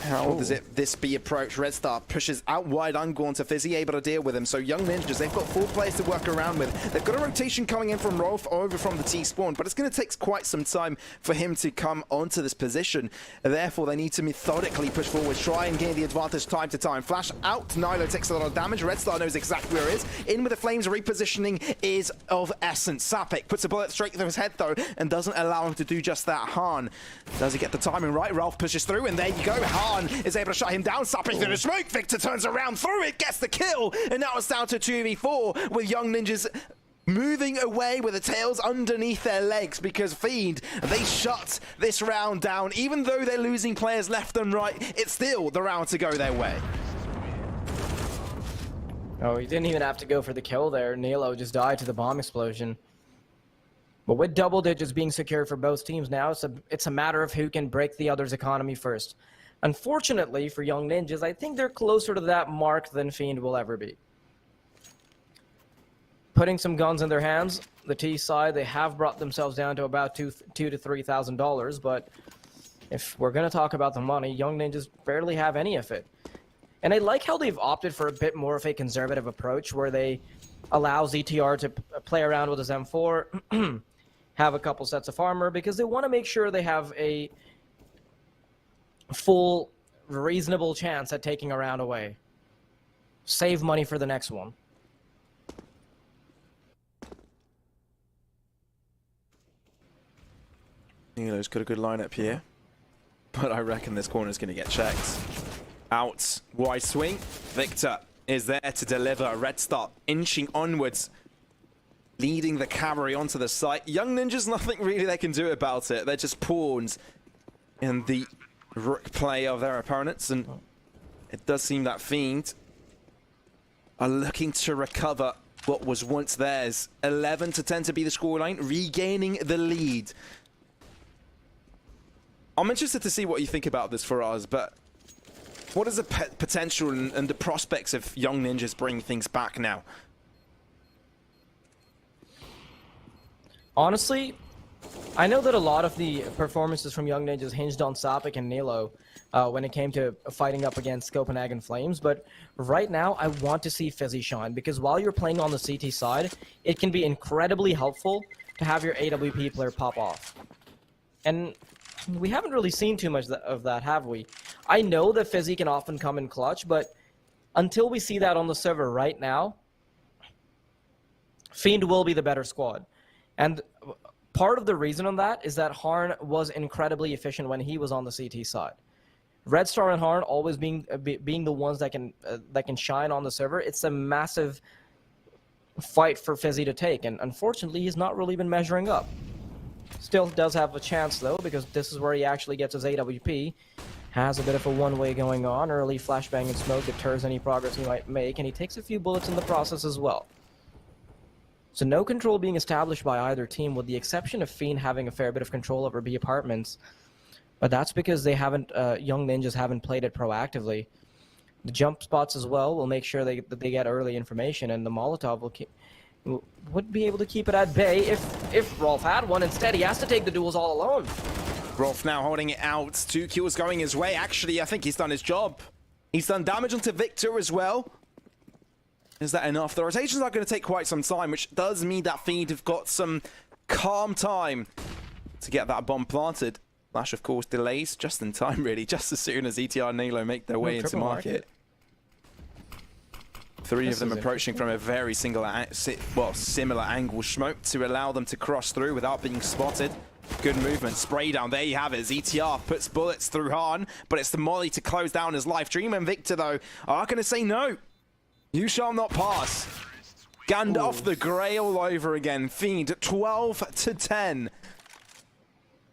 S1: How does this be approached? Red Star pushes out wide angle onto Fizzy, able to deal with him. So Young Ninjas, they've got 4 players to work around with. They've got a rotation coming in from Rolf over from the T spawn, but it's going to take quite some time for him to come onto this position. Therefore, they need to methodically push forward, try and gain the advantage time to time. Flash out, Nilo takes a lot of damage. Red Star knows exactly where is. In with the flames, repositioning is of essence. Sapik puts a bullet straight through his head though, and doesn't allow him to do just that. Hahn, does he get the timing right? Ralph pushes through, and there you go. Hahn is able to shut him down. Sapik through the smoke. Victor turns around through it, gets the kill, and now it's down to 2v4 with Young Ninjas moving away with the tails underneath their legs, because Fiend, they shut this round down. Even though they're losing players left and right, it's still the round to go their way.
S2: Oh, he didn't even have to go for the kill there. Nilo just died to the bomb explosion. But with double digits being secured for both teams now, it's a matter of who can break the other's economy first. Unfortunately for Young Ninjas, I think they're closer to that mark than Fiend will ever be. Putting some guns in their hands, the T side, they have brought themselves down to about $2,000 to $3,000, but if we're going to talk about the money, Young Ninjas barely have any of it. And I like how they've opted for a bit more of a conservative approach, where they allow ZTR to play around with his M4, have a couple sets of armor, because they want to make sure they have a full, reasonable chance at taking a round away. Save money for the next one.
S1: Nilo's got a good lineup here, but I reckon this corner is going to get checked. Out, wide swing. Victor is there to deliver. Red Star inching onwards, leading the cavalry onto the site. Young Ninjas, nothing really they can do about it. They're just pawns in the rook play of their opponents, and it does seem that Fiend are looking to recover what was once theirs. 11 to 10 to be the scoreline, regaining the lead. I'm interested to see what you think about this for us, but what is the potential and the prospects of Young Ninjas bringing things back now?
S2: Honestly, I know that a lot of the performances from Young Ninjas hinged on Sapik and Nilo when it came to fighting up against Copenhagen Flames, but right now I want to see Fizzy shine, because while you're playing on the CT side, it can be incredibly helpful to have your AWP player pop off. And we haven't really seen too much of that, have we? I know that Fizzy can often come in clutch, but until we see that on the server right now, Fiend will be the better squad. And part of the reason on that is that Harn was incredibly efficient when he was on the CT side. Red Star and Harn always being the ones that can shine on the server. It's a massive fight for Fizzy to take, and unfortunately, he's not really been measuring up. Still does have a chance though, because this is where he actually gets his AWP. Has a bit of a one-way going on. Early flashbang and smoke deters any progress he might make, and he takes a few bullets in the process as well. So no control being established by either team, with the exception of Fiend having a fair bit of control over B apartments. But that's because they haven't, Young Ninjas haven't played it proactively. The jump spots as well will make sure that they get early information, and the Molotov would be able to keep it at bay if Rolf had one. Instead, he has to take the duels all alone.
S1: Rolf now holding it out. 2 kills going his way. Actually, I think he's done his job. He's done damage onto Victor as well. Is that enough? The rotations are going to take quite some time, which does mean that Fiend have got some calm time to get that bomb planted. Flash, of course, delays just in time, really, just as soon as ETR and Nalo make their way into market. 3 of them approaching from a very similar angle. Smoke to allow them to cross through without being spotted. Good movement. Spray down. There you have it. ZTR puts bullets through Han, but it's the molly to close down his life. Dream and Victor, though, are going to say no. You shall not pass. Gandalf the Grey all over again. Fiend 12-10.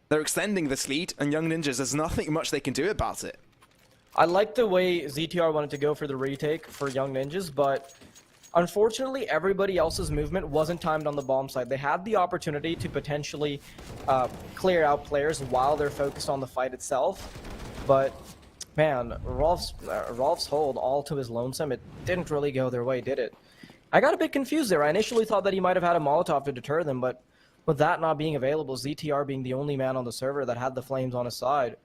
S1: They're extending this lead, and Young Ninjas, there's nothing much they can do about it.
S2: I like the way ZTR wanted to go for the retake for Young Ninjas, but unfortunately, everybody else's movement wasn't timed on the bomb side. They had the opportunity to potentially clear out players while they're focused on the fight itself, but man, Rolf's hold all to his lonesome. It didn't really go their way, did it? I got a bit confused there. I initially thought that he might have had a Molotov to deter them, but with that not being available, ZTR being the only man on the server that had the flames on his side,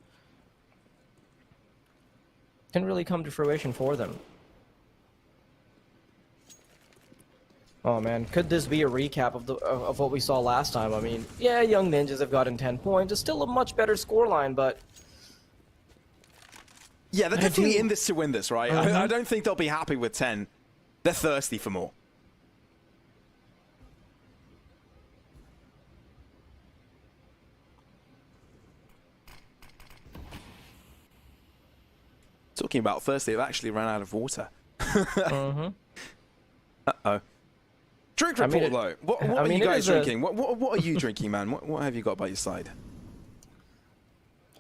S2: didn't really come to fruition for them. Oh man, could this be a recap of what we saw last time? I mean, yeah, Young Ninjas have gotten 10 points. It's still a much better scoreline, but
S1: yeah, they're definitely in this to win this, right? I don't think they'll be happy with 10. They're thirsty for more. Talking about thirsty, they've actually run out of water. Uh-oh. Drink report, though. What are you guys drinking? What are you drinking, man? What have you got by your side?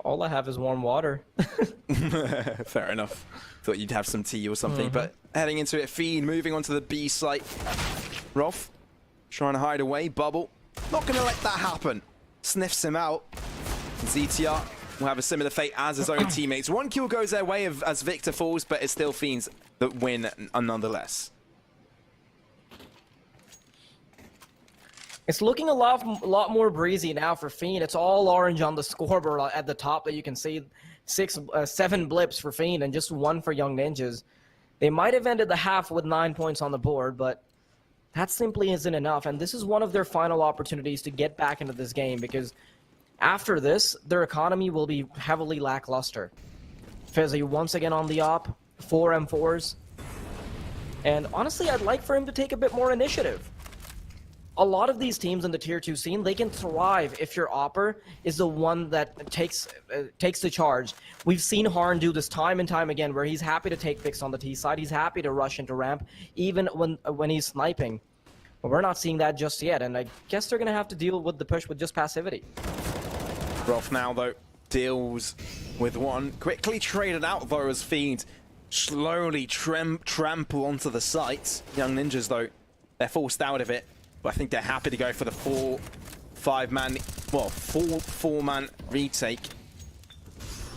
S2: All I have is warm water.
S1: Fair enough. Thought you'd have some tea or something, but heading into it, Fiend moving onto the B site. Rolf trying to hide away. Bubble. Not going to let that happen. Sniffs him out. ZTR will have a similar fate as his own teammates. 1 kill goes their way as Victor falls, but it's still Fiends that win nonetheless.
S2: It's looking a lot more breezy now for Fiend. It's all orange on the scoreboard at the top that you can see. 7 blips for Fiend and just 1 for Young Ninjas. They might have ended the half with 9 points on the board, but that simply isn't enough. And this is one of their final opportunities to get back into this game, because after this, their economy will be heavily lackluster. Fezzy once again on the op, 4 M4s. And honestly, I'd like for him to take a bit more initiative. A lot of these teams in the tier 2 scene, they can thrive if your opper is the one that takes the charge. We've seen Harn do this time and time again, where he's happy to take picks on the T side. He's happy to rush into ramp, even when he's sniping. But we're not seeing that just yet, and I guess they're going to have to deal with the push with just passivity.
S1: Rolf now, though, deals with 1. Quickly traded out, though, as Fiend slowly trample onto the site. Young Ninjas, though, they're forced out of it. But I think they're happy to go for the 4-man retake.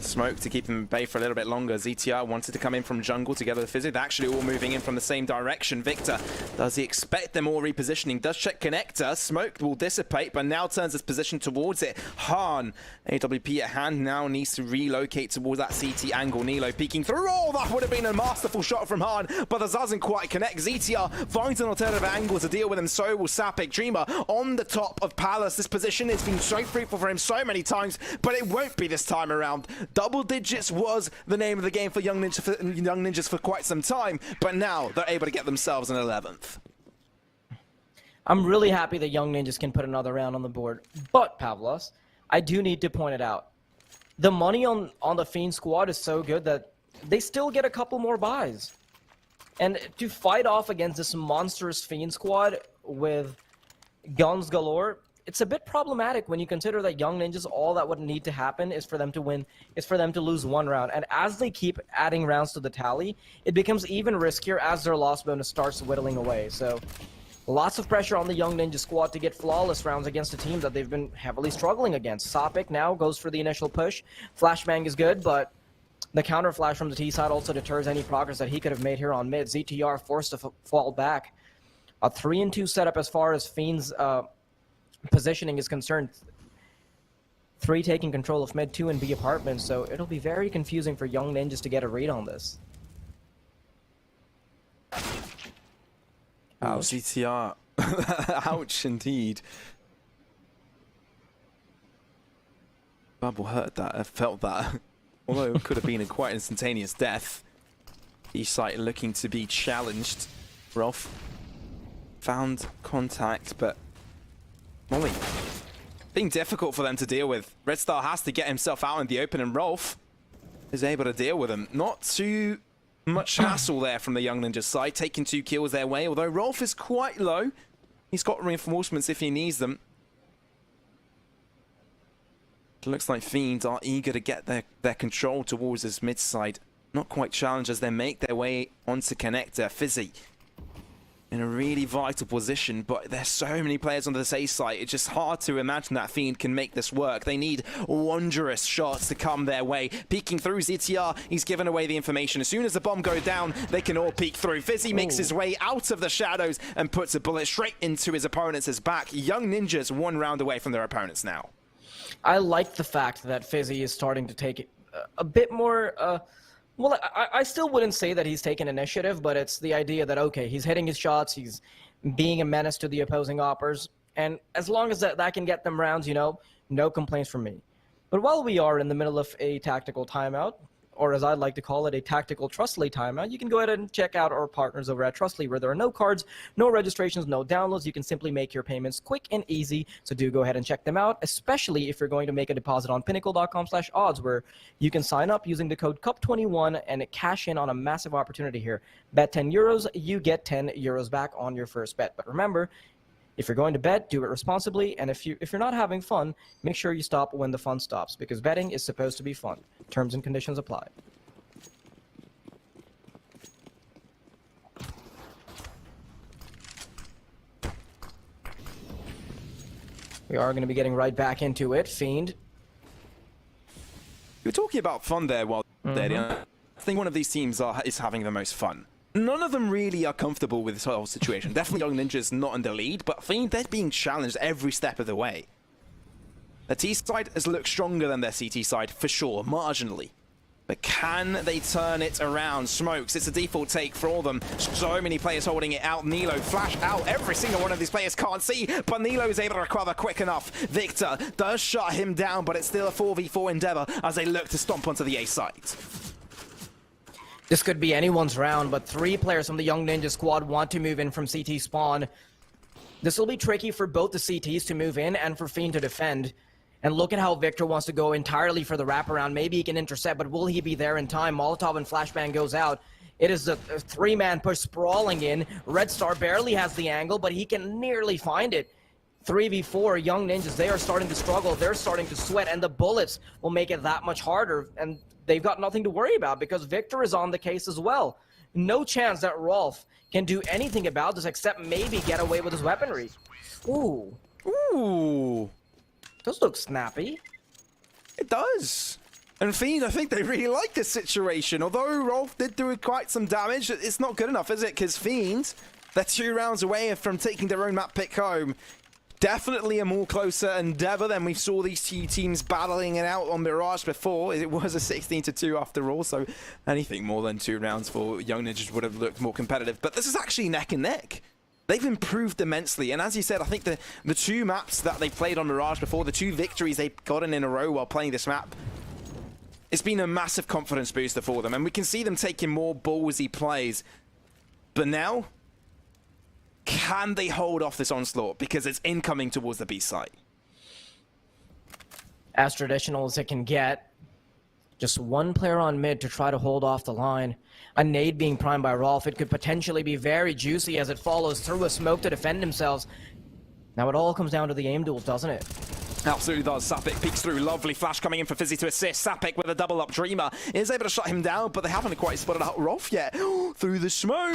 S1: Smoke to keep them at bay for a little bit longer. ZTR wanted to come in from jungle together with Fizzard. They're actually all moving in from the same direction. Victor, does he expect them all repositioning? Does check connector. Smoke will dissipate, but now turns his position towards it. Han, AWP at hand, now needs to relocate towards that CT angle. Nilo peeking through. Oh, that would have been a masterful shot from Han, but that doesn't quite connect. ZTR finds an alternative angle to deal with him. So will Sapik. Dreamer on the top of Palace. This position has been so fruitful for him so many times, but it won't be this time around. Double digits was the name of the game for Young Ninjas for quite some time, but now they're able to get themselves an 11th.
S2: I'm really happy that Young Ninjas can put another round on the board, but Pavlos, I do need to point it out. The money on the Fiend squad is so good that they still get a couple more buys. And to fight off against this monstrous Fiend squad with guns galore, it's a bit problematic when you consider that Young Ninjas, all that would need to happen is for them to win, is for them to lose one round. And as they keep adding rounds to the tally, it becomes even riskier as their loss bonus starts whittling away. So lots of pressure on the Young Ninja squad to get flawless rounds against a team that they've been heavily struggling against. Sophic now goes for the initial push. Flashbang is good, but the counter flash from the T side also deters any progress that he could have made here on mid. ZTR forced to fall back. A 3-2 setup as far as Fiend's positioning is concerned. 3 taking control of mid, 2 in B apartments, so it'll be very confusing for Young Ninjas to get a read on this.
S1: Ouch, CTR. Ouch, indeed. Bubble heard that, I felt that. Although it could have been a quite instantaneous death. E-site looking to be challenged. Rolf found contact, but Molly being difficult for them to deal with. Red Star has to get himself out in the open, and Rolf is able to deal with him. Not too much hassle there from the Young Ninja side, taking 2 kills their way, although Rolf is quite low. He's got reinforcements if he needs them. It looks like Fiend are eager to get their control towards this mid side. Not quite challenged as they make their way onto connector. Fizzy in a really vital position, but there's so many players on this A site, it's just hard to imagine that Fiend can make this work. They need wondrous shots to come their way. Peeking through ZTR, he's given away the information. As soon as the bomb goes down, they can all peek through. Fizzy makes his way out of the shadows and puts a bullet straight into his opponent's back. Young Ninjas 1 round away from their opponents now.
S2: I like the fact that Fizzy is starting to take a bit more... well, I still wouldn't say that he's taken initiative, but it's the idea that, okay, he's hitting his shots, he's being a menace to the opposing oppers, and as long as that can get them rounds, you know, no complaints from me. But while we are in the middle of a tactical timeout, or as I'd like to call it, a tactical Trustly timeout, you can go ahead and check out our partners over at Trustly, where there are no cards, no registrations, no downloads. You can simply make your payments quick and easy, so do go ahead and check them out, especially if you're going to make a deposit on pinnacle.com/odds, where you can sign up using the code CUP21 and cash in on a massive opportunity here. Bet 10 euros, you get 10 euros back on your first bet. But remember, if you're going to bet, do it responsibly, and if you're not having fun, make sure you stop when the fun stops, because betting is supposed to be fun. Terms and conditions apply. We are going to be getting right back into it. Fiend.
S1: You were talking about fun there while I think one of these teams is having the most fun. None of them really are comfortable with this whole situation. Definitely Young Ninjas not in the lead, but Fiend, they're being challenged every step of the way. The T side has looked stronger than their CT side, for sure, marginally. But can they turn it around? Smokes, it's a default take for all of them. So many players holding it out. Nilo, flash out. Every single one of these players can't see, but Nilo is able to recover quick enough. Victor does shut him down, but it's still a 4v4 endeavor as they look to stomp onto the A site.
S2: This could be anyone's round, but 3 players from the Young Ninja squad want to move in from CT spawn. This will be tricky for both the CTs to move in and for Fiend to defend. And look at how Victor wants to go entirely for the wraparound. Maybe he can intercept, but will he be there in time? Molotov and Flashbang goes out. It is a 3-man push sprawling in. Red Star barely has the angle, but he can nearly find it. 3v4, Young Ninjas, they are starting to struggle. They're starting to sweat, and the bullets will make it that much harder. And they've got nothing to worry about because Victor is on the case as well. No chance that Rolf can do anything about this except maybe get away with his weaponry. Ooh.
S1: Ooh.
S2: Those look snappy.
S1: It does. And Fiend, I think they really like this situation. Although Rolf did do quite some damage, it's not good enough, is it? Because Fiend, they're 2 rounds away from taking their own map pick home. Definitely a more closer endeavor than we saw these 2 teams battling it out on Mirage before. It was a 16-2 after all, so anything more than 2 rounds for Young Ninjas would have looked more competitive. But this is actually neck and neck. They've improved immensely, and as you said, I think the 2 maps that they played on Mirage before, the 2 victories they've gotten in a row while playing this map, it's been a massive confidence booster for them, and we can see them taking more ballsy plays. But now, can they hold off this onslaught? Because it's incoming towards the B site.
S2: As traditional as it can get. Just 1 player on mid to try to hold off the line. A nade being primed by Rolf. It could potentially be very juicy as it follows through a smoke to defend themselves. Now it all comes down to the aim duels, doesn't it?
S1: Absolutely does. Sapik peeks through. Lovely flash coming in for Fizzy to assist. Sapik with a double up. Dreamer is able to shut him down, but they haven't quite spotted out Rolf yet. Through the smoke.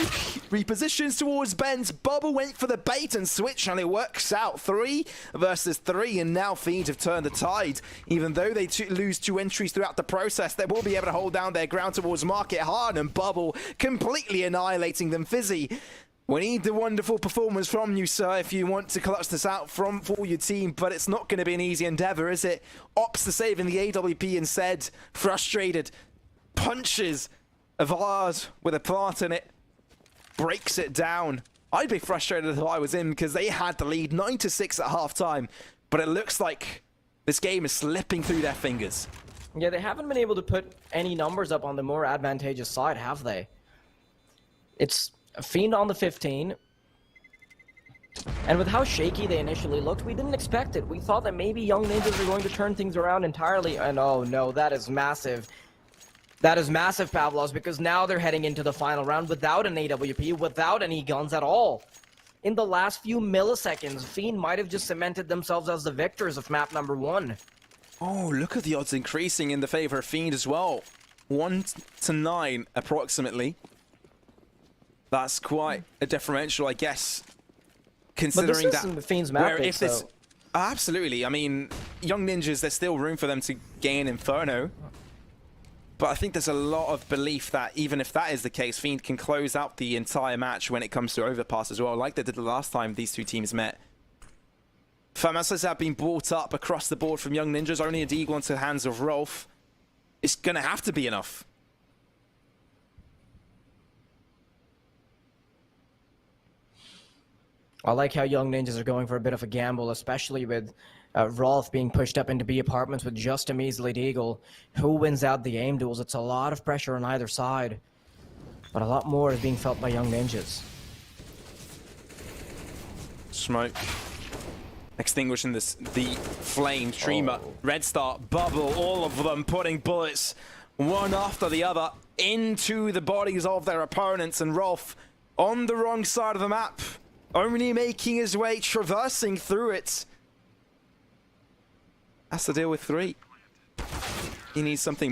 S1: Repositions towards Benz. Bubble went for the bait and switch, and it works out. 3 versus 3, and now Fiend have turned the tide. Even though they lose 2 entries throughout the process, they will be able to hold down their ground towards Market Hard, and Bubble completely annihilating them. Fizzy, we need the wonderful performance from you, sir, if you want to clutch this out for your team, but it's not going to be an easy endeavor, is it? Opts to save in the AWP instead. Frustrated. Punches Avad with a plant in it. Breaks it down. I'd be frustrated if I was in, because they had the lead 9-6 at halftime, but it looks like this game is slipping through their fingers.
S2: Yeah, they haven't been able to put any numbers up on the more advantageous side, have they? It's Fiend on the 15. And with how shaky they initially looked, we didn't expect it. We thought that maybe Young Ninjas were going to turn things around entirely. And oh no, that is massive. That is massive, Pavlos, because now they're heading into the final round without an AWP, without any guns at all. In the last few milliseconds, Fiend might have just cemented themselves as the victors of map number 1.
S1: Oh, look at the odds increasing in the favor of Fiend as well. 1 to 9, approximately. That's quite a differential, I guess, considering
S2: but this isn't Fiend's map pick, so...
S1: Absolutely. I mean, Young Ninjas, there's still room for them to gain Inferno. But I think there's a lot of belief that even if that is the case, Fiend can close out the entire match when it comes to Overpass as well, like they did the last time these two teams met. Famasas have been brought up across the board from Young Ninjas, only a deagle into the hands of Rolf. It's going to have to be enough.
S2: I like how Young Ninjas are going for a bit of a gamble, especially with Rolf being pushed up into B apartments with just a measly deagle. Who wins out the aim duels? It's a lot of pressure on either side, but a lot more is being felt by Young Ninjas.
S1: Smoke. Extinguishing the flame. Streamer, Red Star, Bubble, all of them putting bullets one after the other into the bodies of their opponents, and Rolf on the wrong side of the map, only making his way, traversing through it. Has to deal with 3. He needs something